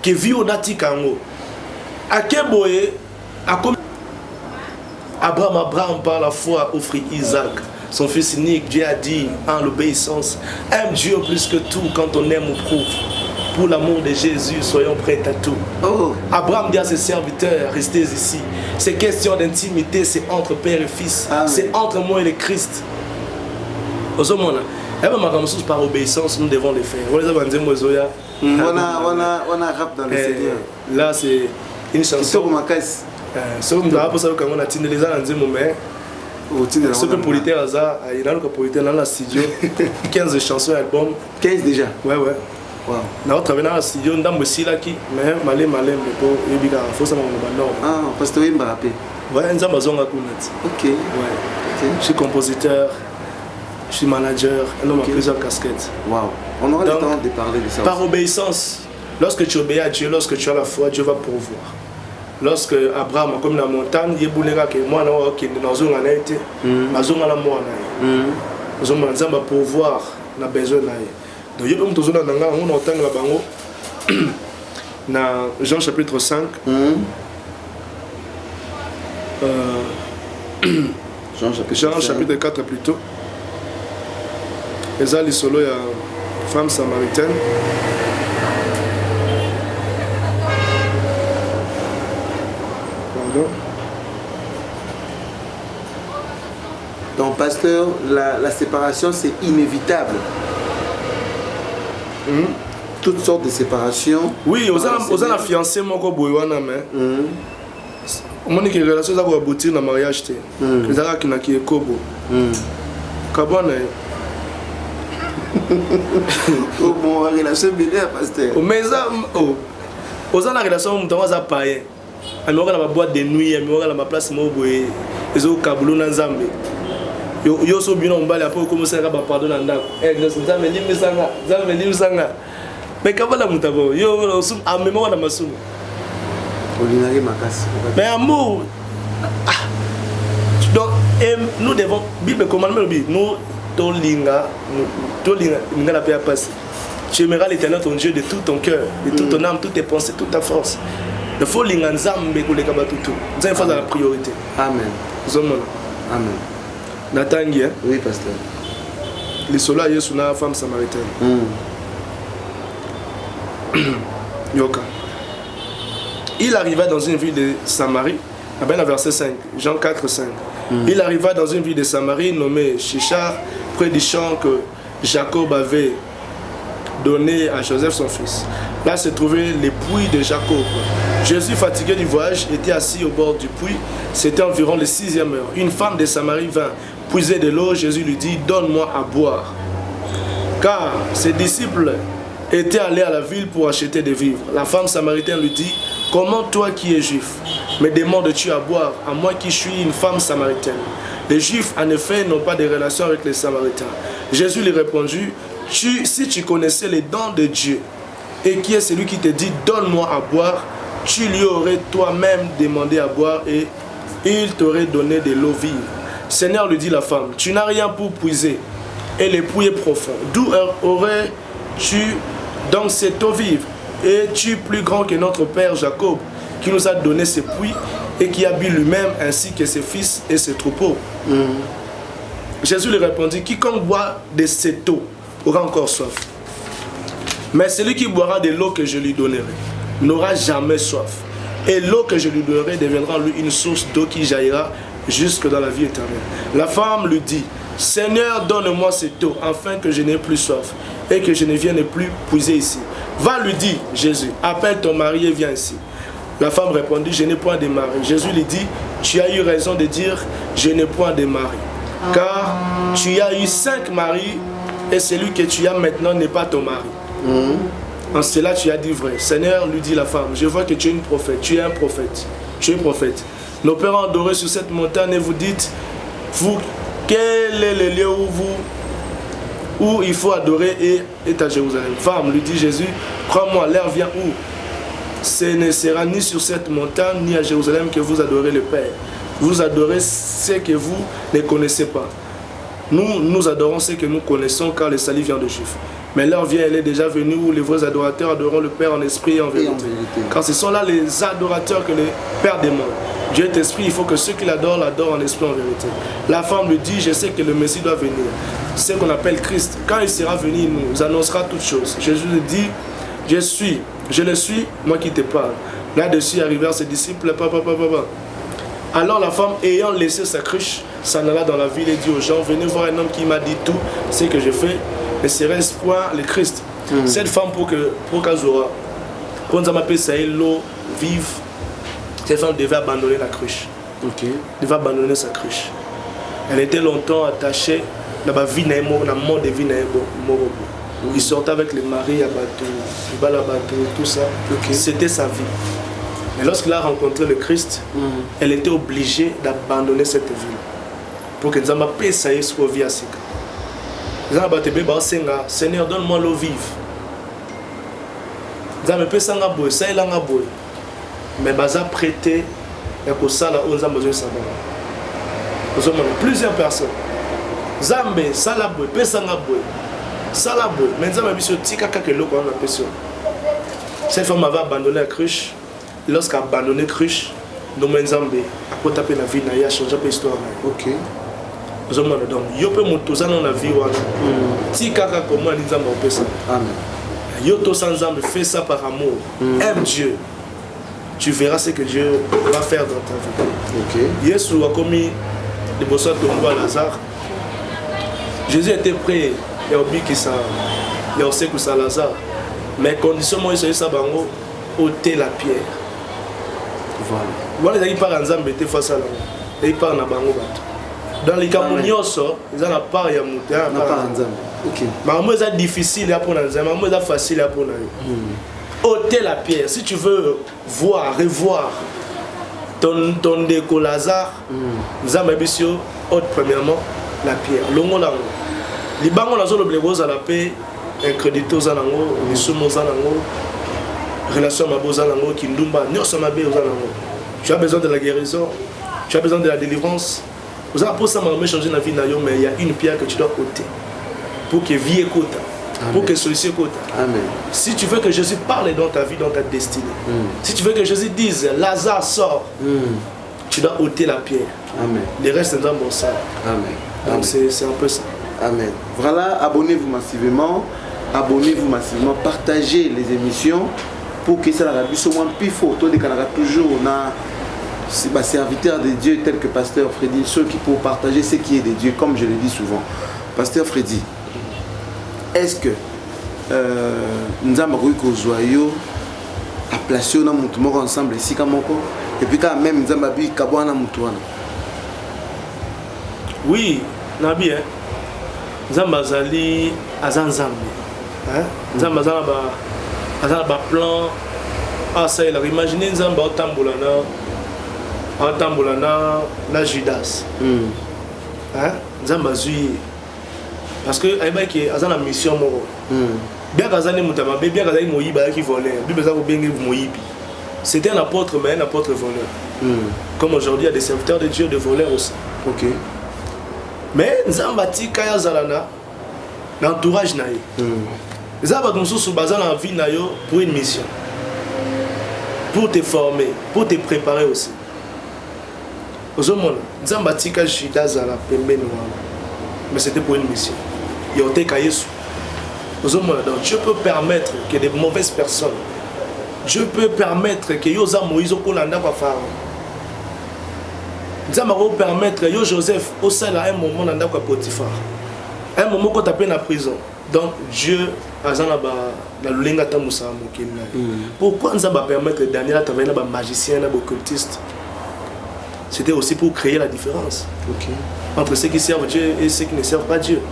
B: Que vit au Natikango. Abraham par la foi offrit Isaac. Son fils unique, Dieu a dit en l'obéissance, aime Dieu plus que tout quand on aime ou prouve. Pour l'amour de Jésus, soyons prêts à tout.
A: Oh.
B: Abraham dit à ses serviteurs, restez ici. C'est question d'intimité, c'est entre père et fils. C'est entre moi et le Christ. Par obéissance, nous devons le faire.
A: On a rap dans le Seigneur.
B: Là, c'est une chanson. Ce que Politaire Aza, il a le Politaire dans la studio, 15 chansons album.
A: 15 déjà?
B: Ouais.
A: Wow.
B: Nous travaillons dans la studio, nous avons aussi là qui, mais malé, mais pour il faut ça
A: ah, parce que tu me rappelles.
B: Ouais, nous avons besoin de
A: OK.
B: Ouais. Je suis compositeur, je suis manager, nous avons plusieurs casquettes.
A: Wow. On aura le temps de parler de ça.
B: Par obéissance, lorsque tu obéis à Dieu, lorsque tu as la foi, Dieu va pourvoir. Lorsque Abraham, comme la montagne, il y a moi, pouvoir, on a besoin. Donc, il y a dans Jean chapitre 5. Jean chapitre 4 plutôt. Et ça, les solos, femme samaritaine. Pardon.
A: Donc, pasteur, la séparation, c'est inévitable. Toutes sortes de séparations.
B: Oui, aux a fiancé, moi, quand boywana, mais. On dit que les relations vont aboutir dans le mariage. Les gens qui n'ont pas kobo. Kabane.
A: Oh, bon, la relation binaire, pasteur.
B: Mais ça, aux a la relation, on va payer. On va la boîte de nuit, on va la place, on va les autres kabulou dans Zambie. Yo so bien on va après commencer à pardon dans ndako. Zambie lim sanga. Mais kabala mutabo. Yo sum a mémoire na masumu.
A: Olinari makasi.
B: Mais amour. Donc nous devons Bible commandement nous tolinga la paix passer. Tu aimeras l'Éternel ton Dieu de tout ton cœur, de toute ton âme, toutes tes pensées, toute ta force. Il faut linga nzambe ko leka batutu. C'est une fois la priorité.
A: Amen.
B: Zomona.
A: Amen.
B: Natangi, hein?
A: Oui, pasteur.
B: Les soldats, ils sont une femme samaritaine. Yoka. Il arriva dans une ville de Samarie, à bien verset 5, Jean 4, 5. Il arriva dans une ville de Samarie nommée Shichar, près du champ que Jacob avait donné à Joseph son fils. Là se trouvait les puits de Jacob. Jésus, fatigué du voyage, était assis au bord du puits. C'était environ le 6e heure. Une femme de Samarie vint puiser de l'eau. Jésus lui dit, donne-moi à boire. Car ses disciples étaient allés à la ville pour acheter des vivres. La femme samaritaine lui dit, comment toi qui es juif me demandes-tu à boire, à moi qui suis une femme samaritaine? Les juifs en effet n'ont pas de relation avec les samaritains. Jésus lui répondit, si tu connaissais les dons de Dieu et qui est celui qui te dit donne-moi à boire, tu lui aurais toi-même demandé à boire et il t'aurait donné de l'eau vive. Seigneur, lui dit la femme, tu n'as rien pour puiser et le puits est profond. D'où aurais-tu donc cette eau vive? Es-tu plus grand que notre père Jacob qui nous a donné ce puits et qui a bu lui-même ainsi que ses fils et ses troupeaux? Jésus lui répondit, quiconque boit de cette eau aura encore soif. Mais celui qui boira de l'eau que je lui donnerai n'aura jamais soif. Et l'eau que je lui donnerai deviendra en lui une source d'eau qui jaillira jusque dans la vie éternelle. La femme lui dit, Seigneur, donne-moi cette eau afin que je n'ai plus soif et que je ne vienne plus puiser ici. Va, lui dit Jésus, appelle ton mari et viens ici. La femme répondit, je n'ai point de mari. Jésus lui dit, tu as eu raison de dire, je n'ai point de mari. Car tu as eu 5 maris et celui que tu as maintenant n'est pas ton mari. En cela tu as dit vrai. Seigneur, lui dit la femme, je vois que tu es une prophète, tu es un prophète, tu es prophète. Nos pères ont adoré sur cette montagne et vous dites, vous, quel est le lieu où il faut adorer et à Jérusalem? Femme, lui dit Jésus, crois-moi, l'heure vient où ce ne sera ni sur cette montagne ni à Jérusalem que vous adorez le Père. Vous adorez ce que vous ne connaissez pas. Nous adorons ce que nous connaissons car le salut vient de Juifs. Mais l'heure vient, elle est déjà venue où les vrais adorateurs adoreront le Père en esprit et en vérité. Car ce sont là les adorateurs que le Père demande. Dieu est esprit, il faut que ceux qui l'adorent, l'adorent en esprit et en vérité. La femme lui dit, je sais que le Messie doit venir. C'est ce qu'on appelle Christ. Quand il sera venu, il nous annoncera toutes choses. Jésus lui dit, je le suis, moi qui te parle. Là-dessus arrivèrent ses disciples, Alors la femme, ayant laissé sa cruche, s'en alla dans la ville et dit aux gens, venez voir un homme qui m'a dit tout ce que je fais, mais serait-ce point le Christ? Cette femme, pour qu'Azora, pour nous appeler l'eau vive, cette femme devait abandonner la cruche. Devait abandonner sa cruche. Elle était longtemps attachée dans la vie, dans la mort de vie. Il sortait avec les maris à bateau, tout ça. C'était sa vie. Mais lorsqu'il a rencontré le Christ, elle était obligée d'abandonner cette vie pour que nous ayons paix sur la vie à Sika. Seigneur, donne-moi l'eau vive. Nous avons paix sur la boue, ça est la boue. Mais nous avons prêté à ça là où nous avons besoin de savoir. Nous avons plusieurs personnes. Zambe, salabwe, pesangabwe, salabwe. Mais nous avons mis sur tika kakelo qu'on a appelé. Cette femme avait abandonné la cruche. Lorsqu'elle a abandonné la cruche, nous avons Zambé, à quoi taper la vie, il a changé l'histoire. Donc, yo pe motoza dans la vie wana. Ti kaka comment ali nzamba opesa.
A: Amen.
B: Yo to sans nzamba fais ça par amour. Aime Dieu. Tu verras ce que Dieu va faire dans ta vie.
A: OK.
B: Yesu a commis des bossons tomber à Lazare. Jésus était prêt, il y a oublié que ça, il y a aussi que ça Lazare. Mais condition moi c'est ça bango ôter la pierre. Voilà. Voilà il part en nzamba était face à là. Il part na bango bato. Dans les cas nyonso, ils ont la part ya muté, na part en nzamba.
A: OK.
B: Mais moi c'est difficile pour nzamba, moi c'est facile pour na. Ôter la pierre. Si tu veux voir, revoir ton déco Lazare, nzamba bisio ôte premièrement la pierre. Longo lango. Les bango la zone obligose à la paix, incrédité aux anango, les sommes aux anango, relation à ma anango, kindumba, nyonso mabe aux anango. Tu as besoin de la guérison, tu as besoin de la délivrance. Vous avez pour ça m'a changer la vie nayo, mais il y a une pierre que tu dois ôter pour que vie écoute, pour que celui-ci écoute. Amen. Si tu veux que Jésus parle dans ta vie, dans ta destinée, si tu veux que Jésus dise Lazare sort, tu dois ôter la pierre. Amen. Les restes sont dans mon sang. Amen. Donc c'est un peu ça.
A: Amen. Voilà, abonnez-vous massivement, partagez les émissions pour que ça soit moins plus fort. Tout le Canada toujours on a serviteurs de Dieu tels que Pasteur Freddy, ceux qui peuvent partager ce qui est de Dieu, comme je le dis souvent. Pasteur Freddy, est-ce que nous avons joyeux à placer nos moutons ensemble ici comme et puis quand même nous avons vu Kabouana Moutouana?
B: Oui, Nabi, hein. Zambazali Azanzambi. Zambazala ba plan. Ah ça il a imaginé Zamba Otambulana na Judas. Hein? Zambazui. Parce que aïba qui azana mission moro. Bien kazani mutama bien kazali moyiba qui volait. Bible ça bien moyibi. C'était un apôtre mais un apôtre voleur. Comme aujourd'hui il y a des serviteurs de Dieu de voleurs aussi.
A: OK.
B: Mais Nzambati Kaya Zalana, l'entourage naïe. Nzambati Moussou Bazan en vie naïo pour une mission. Pour te former, pour te préparer aussi. Nzambati Kaya Judas Zala Pembe Noir. Mais c'était pour une mission. Yote Kayesu. Donc Dieu peut permettre que des mauvaises personnes, Dieu peut permettre que Yosa Moïse Okolanda va faire. Nous allons permettre que Joseph au sein à un moment dans le Potiphar. Un moment quand tu es en prison. Donc Dieu a dans le linga tamusa mokina. Pourquoi nous allons permettre Daniel à travailler un magicien, un occultiste? C'était aussi pour créer la différence. Entre ceux qui servent Dieu et ceux qui ne servent pas Dieu.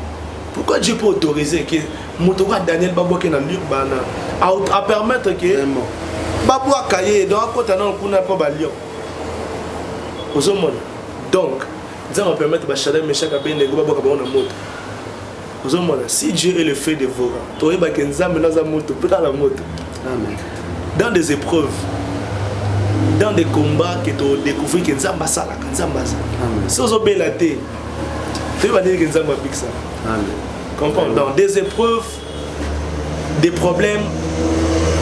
B: Pourquoi Dieu peut autoriser que Motoga Daniel Babou qui est dans le lieu à permettre que Babou a caillé donc à côté on n'a pas balion. Donc, nous allons permettre de changer mes chats à bien les gars pour la moto. Si Dieu est le fait de vos rangs, tu vas dans la moto, la moto. Dans des épreuves, dans des combats que tu découvres que nous avons ça, si vous avez la tête, tu vas dire que nous avons ça. Comprends? Dans des épreuves, des problèmes,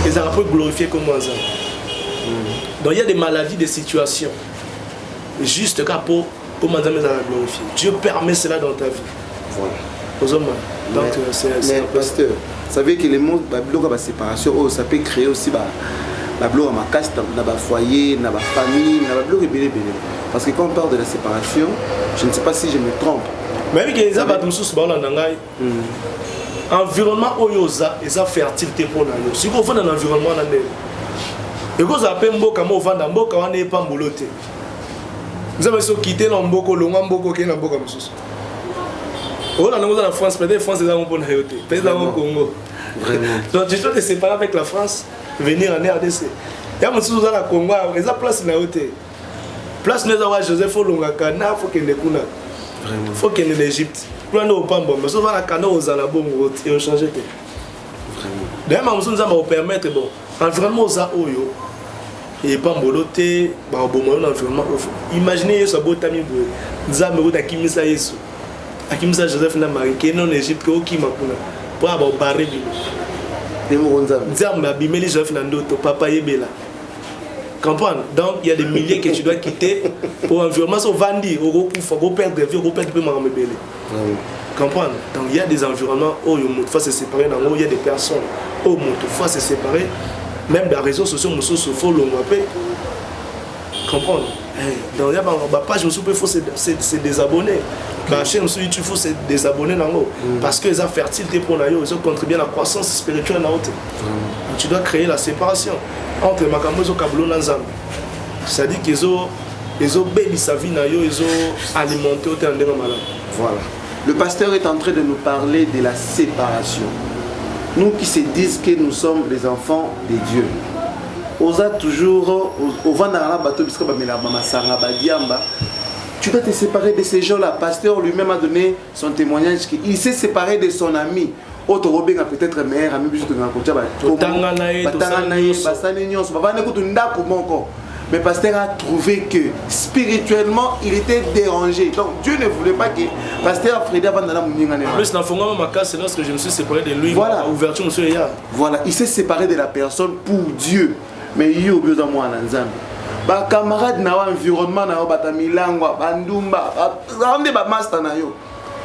B: ils ont un peu glorifié comme moi. Donc il y a des maladies, des situations. Juste car pour comment nous allons glorifier. Dieu permet cela dans ta vie. Voilà. Donc c'est un
A: pasteur. Vous savez que les mots de la séparation, ça peut créer aussi la bloc à ma casse, dans le foyer, dans la famille, dans la bloc et parce que quand on parle de la séparation, je ne sais pas si je me trompe.
B: Mais oui, les abattements sous environnement oyoza et sa fertilité pour nous. Si vous faites un environnement et vous avez un mboka mo vanda mboka wana e pambolote. Nous avons quitté l'amboko longa mboko ke na mboka mususu. Oh là nous dans la France, peut-être France est dans pour na yote. Peut-être dans le Congo. Vraiment. Donc je dois te séparer avec la France, venir en RDC. Ya mususu dans la Congo, ils a place na yote. Place nous avoir Joseph Olonga kana faut qu'il nekuna. Vraiment. Faut qu'il ait l'Égypte. Pour aller au Pambo, mais souvent la cano aux alabons et au changer. Vraiment. D'ailleurs, nous allons permettre bon environnement aux aoyo. Et pas mboloté, bah au bon environnement. Imaginez ce beau tami boué. Nous avons eu Akimisa Yesu, Akimisa Joseph na Marie qui est en Égypte au Kimakuna pour avoir barré bino. Nous avons abîmé Joseph Nandoto, papa Yebela. Comprendre? Donc il y a des milliers que tu dois quitter pour un environnement. Si on va dire, il faut perdre vie, il faut perdre vie. Comprendre? Donc il y a des environnements où il faut se séparer, il y a des personnes où il faut se séparer. Même dans les réseaux sociaux, il faut le comprendre? Donc il y a ma page, il faut se désabonner. Ma chaîne YouTube, il faut se désabonner parce qu'ils ont fertilité pour nous, ils ont contribué à la croissance spirituelle. Tu dois créer la séparation entre Makambo et Kablo Nanzam. C'est-à-dire qu'ils ont béni sa vie, ils ont alimenté au terme de malade.
A: Voilà. Le pasteur est en train de nous parler de la séparation. Nous qui se disent que nous sommes les enfants de Dieu. Osa toujours, au Vandara bateau, puisque tu dois te séparer de ces gens-là. Le pasteur lui-même a donné son témoignage qu'il s'est séparé de son ami. Autre Robin a peut-être meilleur ami, juste mais le pasteur a trouvé que spirituellement il était dérangé. Donc Dieu ne voulait pas que le pasteur Frédéric Vandana Mouningane.
B: Plus dans ma case, c'est lorsque je me suis séparé de lui.
A: Voilà.
B: Ouverture, monsieur Eya.
A: Voilà, il s'est séparé de la personne pour Dieu. Mais il y a eu besoin de moi en Nzambe. Ba camarade na environnement na ba tamilangwa ba ndumba ba ndé ba master na yo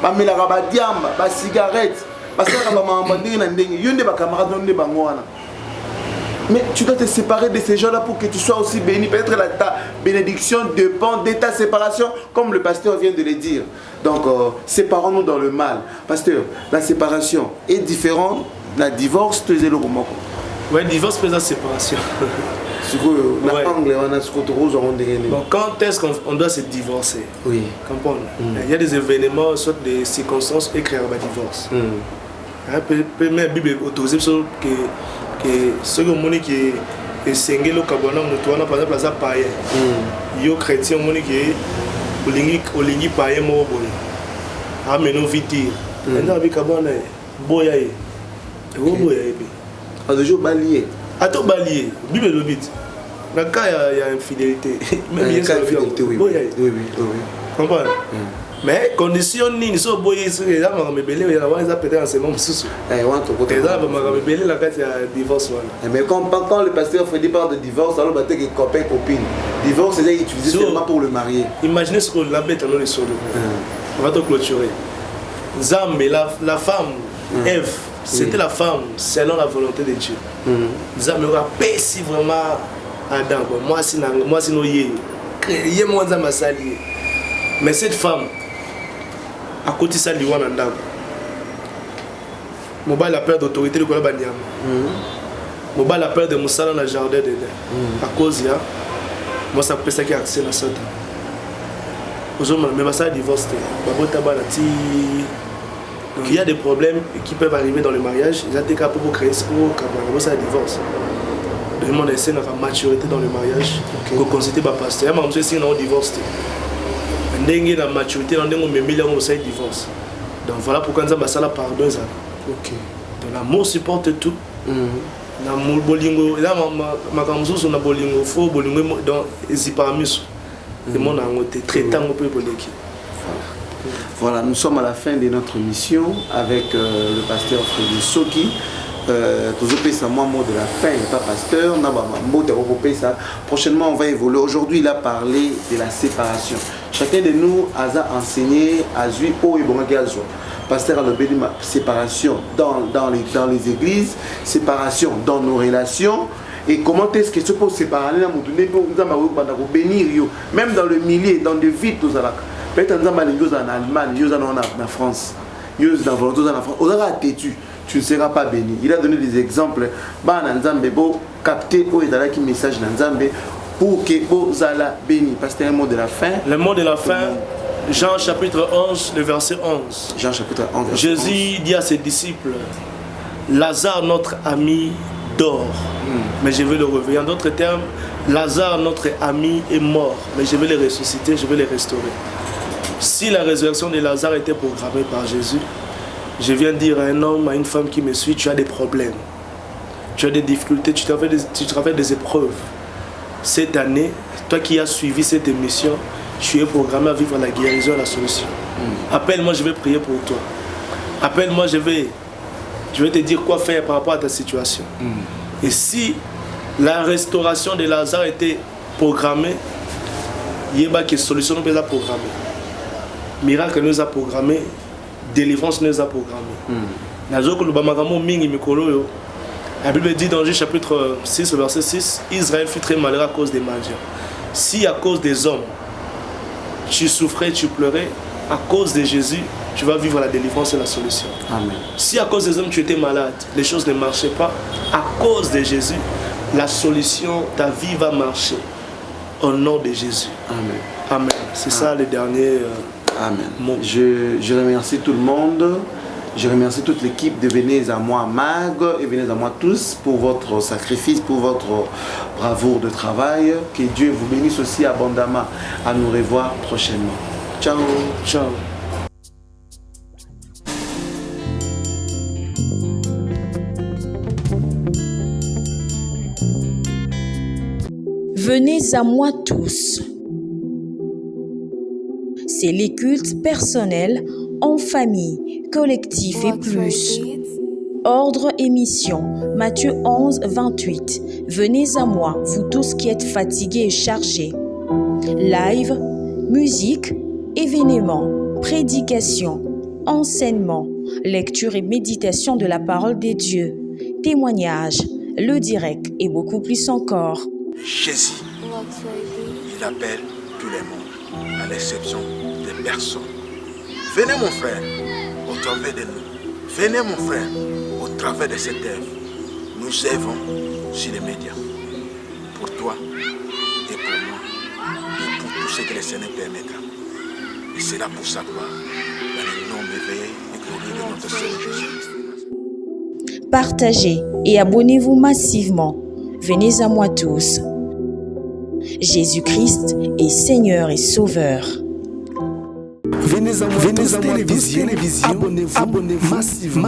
A: ba melaka ba diamba ba cigarette ba saka ba mamba ndenge na ndenge yonde ba camarade ndé ba ngwana. Mais tu dois te séparer de ces gens-là pour que tu sois aussi béni. Peut-être ta bénédiction dépend de ta séparation, comme le pasteur vient de le dire. Donc, séparons-nous dans le mal. Pasteur, la séparation est différente. La divorce, tu es le moment.
B: Oui, divorce, c'est la séparation.
A: Bon,
B: quand est-ce qu'on doit se divorcer?
A: Oui.
B: Comprendre? Il y a des événements, soit des circonstances, écrire un divorce. La Bible autorise que ceux qui est sengé le cabana mutuana par exemple ça païen yo chrétien moni qui olingi païen mo boy ameno viti enda bi cabana boya e boya e
A: a toujours balier
B: ato balier Bible le bit na cas il y a infidélité même il y a infidélité oui comprendre mais condition ni so boye so ya ma me belé ya wa za peut-être enseignement mususu
A: want to côté
B: ça ma me belé la carte ya divorce wala
A: mais quand le pasteur Frédéric parle de divorce alors bah t'es copain copine divorce c'est utilisé seulement pour le marier.
B: Imaginez ce que la bête dans les sols on va te clôturer Zambe la femme Ève c'était la femme selon la volonté de Dieu. Zambe aura si vraiment Adam moi si no yé moi za masali mais cette femme à côté ça lui wana ndako mobile a peur d'autorité de kola banyama mobile a peur de musala na jardin de à cause ya moi ça peut ça qui accès na sota aujourd'hui mais ça divorce babota bana ti donc il y a des problèmes qui peuvent arriver dans le mariage ils ont été capables pour créer ce pour ça divorce le monde essaie de maturité dans le mariage pour consulter ba pasteur mais monsieur si on divorce ndenge la maturité ndenge on memile on ça divorce donc voilà pourquoi nous avons ça la pardon ça
A: OK
B: donc l'amour supporte tout na bolingo là makamzuzu na bolingo fo bolingo dans ezipamiso le monde a ngoté traitant on peut boleki.
A: Voilà, nous sommes à la fin de notre mission avec le pasteur Frédéric Soki. Moi mot de la fin, pas pasteur, prochainement on va évoluer. Aujourd'hui il a parlé de la séparation. Chacun de nous a enseigné à Zui O et Bonagazo. Pasteur a le béni séparation dans les églises, séparation dans nos relations. Et comment est-ce que ce peut séparer même dans le milieu, dans des vies, peut-être en Allemagne, en France, en France, tu ne seras pas béni. Il a donné des exemples. Capter qui message pour que vous allez béni. Parce que c'est un mot de la fin.
B: Le mot de la fin, Jean chapitre 11, le verset 11.
A: Jean chapitre 11.
B: Jésus dit à ses disciples, Lazare, notre ami, dort, mais je vais le réveiller. En d'autres termes, Lazare, notre ami, est mort, mais je vais le ressusciter, je vais le restaurer. Si la résurrection de Lazare était programmée par Jésus, je viens dire à un homme, à une femme qui me suit, tu as des problèmes, tu as des difficultés, tu traverses des épreuves. Cette année, toi qui as suivi cette émission, tu es programmé à vivre la guérison et la solution. Appelle-moi, je vais prier pour toi. Appelle-moi, je vais te dire quoi faire par rapport à ta situation. Et si La restauration de Lazare était programmée. Il y a une solution nous a programmée. Miracle nous a programmé. Délivrance nous a programmé. La Bible dit dans Juge chapitre 6, verset 6, Israël fut très malheureux à cause des mendiants. Si à cause des hommes, tu souffrais, tu pleurais, à cause de Jésus, tu vas vivre la délivrance et la solution.
A: Amen.
B: Si à cause des hommes, tu étais malade, les choses ne marchaient pas, à cause de Jésus, la solution, ta vie va marcher. Au nom de Jésus.
A: Amen.
B: Amen. C'est ça le dernier
A: Amen.
B: mot.
A: Je remercie tout le monde. Je remercie toute l'équipe de Venez à moi Mag et Venez à moi tous pour votre sacrifice, pour votre bravoure de travail. Que Dieu vous bénisse aussi abondamment. À nous revoir prochainement. Ciao.
B: Ciao.
C: Venez à moi tous. C'est les cultes personnels, en famille, collectif et plus. Ordre et mission, Matthieu 11, 28. Venez à moi, vous tous qui êtes fatigués et chargés. Live, musique, événements, prédication, enseignement, lecture et méditation de la parole des dieux, témoignages, le direct et beaucoup plus encore.
D: Jésus, il appelle tout le monde, à l'exception des personnes. Venez mon frère, au travers de nous. Venez mon frère, au travers de cette œuvre. Nous œuvrons sur les médias. Pour toi et pour moi, et pour tout ce que le Seigneur permettra. Et c'est là pour sa gloire, dans le nom merveilleux et glorieux de notre Seigneur Jésus.
C: Partagez et abonnez-vous massivement. Venez à moi tous. Jésus-Christ est Seigneur et Sauveur.
E: Venez à moi, télévision, abonnez-vous massivement.